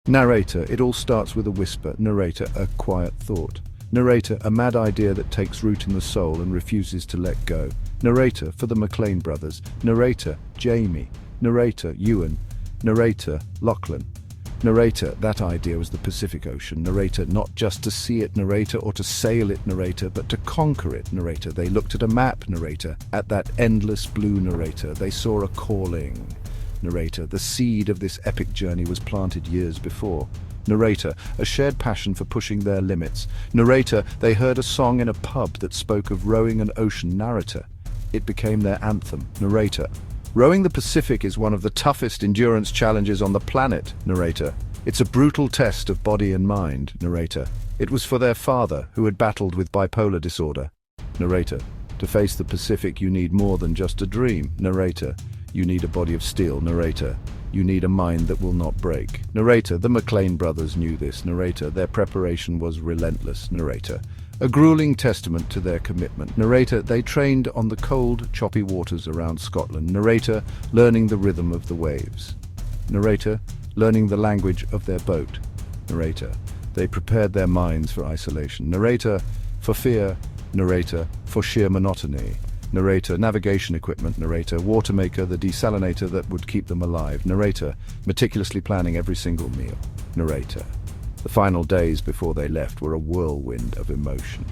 Narrator, it all starts with a whisper. Narrator, a quiet thought. Narrator, a mad idea that takes root in the soul and refuses to let go. Narrator, for the McLean brothers. Narrator, Jamie. Narrator, Ewan. Narrator, Lachlan. Narrator, that idea was the Pacific Ocean. Narrator, not just to see it, narrator, or to sail it, narrator, but to conquer it, narrator. They looked at a map, narrator, at that endless blue, narrator. They saw a calling. Narrator, the seed of this epic journey was planted years before. Narrator, a shared passion for pushing their limits. Narrator, they heard a song in a pub that spoke of rowing an ocean. Narrator, it became their anthem. Narrator, rowing the Pacific is one of the toughest endurance challenges on the planet. Narrator, it's a brutal test of body and mind. Narrator, it was for their father, who had battled with bipolar disorder. Narrator, to face the Pacific you need more than just a dream. Narrator, you need a body of steel. Narrator, you need a mind that will not break. Narrator, the McLean brothers knew this. Narrator, their preparation was relentless. Narrator, a grueling testament to their commitment. Narrator, they trained on the cold, choppy waters around Scotland. Narrator, learning the rhythm of the waves. Narrator, learning the language of their boat. Narrator, they prepared their minds for isolation. Narrator, for fear. Narrator, for sheer monotony. Narrator, navigation equipment. Narrator, water maker, the desalinator that would keep them alive. Narrator, meticulously planning every single meal. Narrator, the final days before they left were a whirlwind of emotion.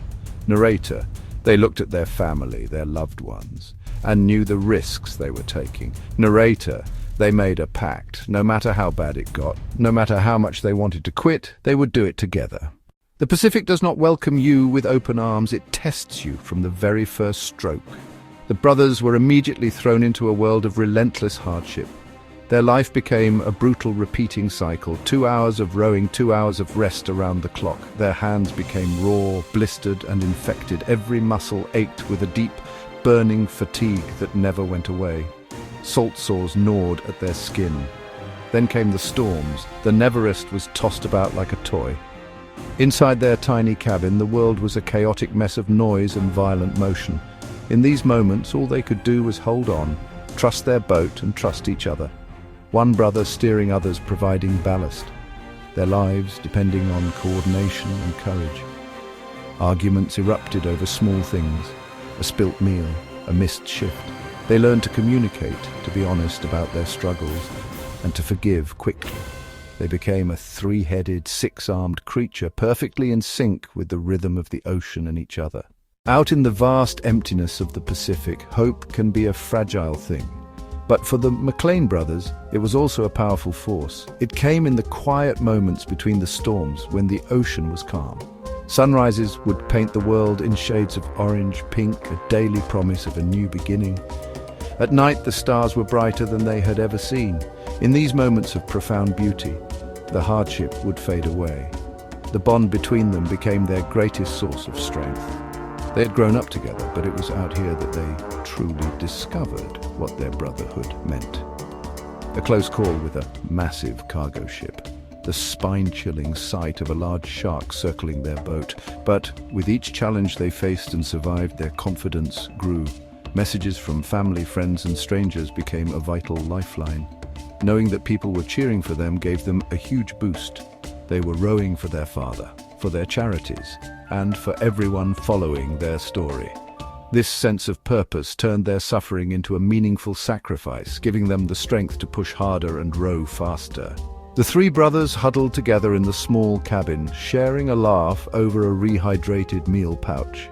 Narrator, they looked at their family, their loved ones, and knew the risks they were taking. Narrator, they made a pact. No matter how bad it got, no matter how much they wanted to quit, they would do it together. The Pacific does not welcome you with open arms, it tests you from the very first stroke. The brothers were immediately thrown into a world of relentless hardship. Their life became a brutal repeating cycle, 2 hours of rowing, 2 hours of rest around the clock. Their hands became raw, blistered and infected. Every muscle ached with a deep, burning fatigue that never went away. Salt sores gnawed at their skin. Then came the storms. The Neverest was tossed about like a toy. Inside their tiny cabin, the world was a chaotic mess of noise and violent motion. In these moments, all they could do was hold on, trust their boat and trust each other. One brother steering others, providing ballast. Their lives depending on coordination and courage. Arguments erupted over small things, a spilt meal, a missed shift. They learned to communicate, to be honest about their struggles, and to forgive quickly. They became a three-headed, six-armed creature, perfectly in sync with the rhythm of the ocean and each other. Out in the vast emptiness of the Pacific, hope can be a fragile thing. But for the McLean brothers, it was also a powerful force. It came in the quiet moments between the storms, when the ocean was calm. Sunrises would paint the world in shades of orange, pink, a daily promise of a new beginning. At night, the stars were brighter than they had ever seen. In these moments of profound beauty, the hardship would fade away. The bond between them became their greatest source of strength. They had grown up together, but it was out here that they truly discovered what their brotherhood meant. A close call with a massive cargo ship. The spine-chilling sight of a large shark circling their boat. But with each challenge they faced and survived, their confidence grew. Messages from family, friends, and strangers became a vital lifeline. Knowing that people were cheering for them gave them a huge boost. They were rowing for their father, for their charities, and for everyone following their story. This sense of purpose turned their suffering into a meaningful sacrifice, giving them the strength to push harder and row faster. The three brothers huddled together in the small cabin, sharing a laugh over a rehydrated meal pouch.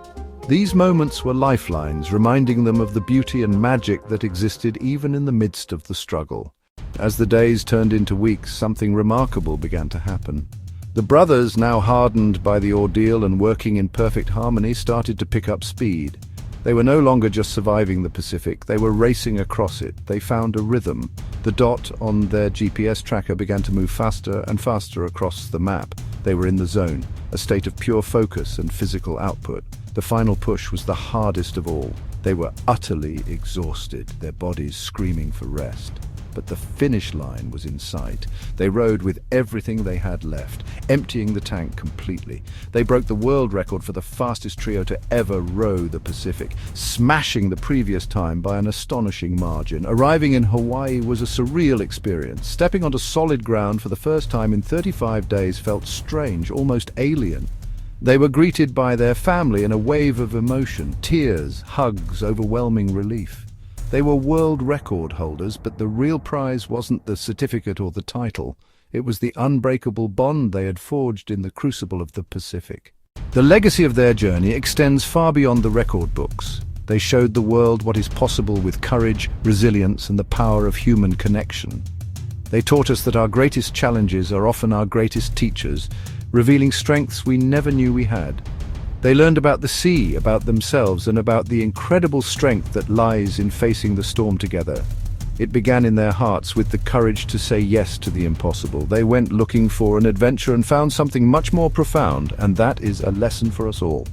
These moments were lifelines, reminding them of the beauty and magic that existed even in the midst of the struggle. As the days turned into weeks, something remarkable began to happen. The brothers, now hardened by the ordeal and working in perfect harmony, started to pick up speed. They were no longer just surviving the Pacific, they were racing across it. They found a rhythm. The dot on their GPS tracker began to move faster and faster across the map. They were in the zone, a state of pure focus and physical output. The final push was the hardest of all. They were utterly exhausted, their bodies screaming for rest. but the finish line was in sight. They rode with everything they had left, emptying the tank completely. They broke the world record for the fastest trio to ever row the Pacific, smashing the previous time by an astonishing margin. Arriving in Hawaii was a surreal experience. Stepping onto solid ground for the first time in 35 days felt strange, almost alien. They were greeted by their family in a wave of emotion, tears, hugs, overwhelming relief. They were world record holders, but the real prize wasn't the certificate or the title. It was the unbreakable bond they had forged in the crucible of the Pacific. The legacy of their journey extends far beyond the record books. They showed the world what is possible with courage, resilience, and the power of human connection. They taught us that our greatest challenges are often our greatest teachers, revealing strengths we never knew we had. They learned about the sea, about themselves, and about the incredible strength that lies in facing the storm together. It began in their hearts with the courage to say yes to the impossible. They went looking for an adventure and found something much more profound, and that is a lesson for us all.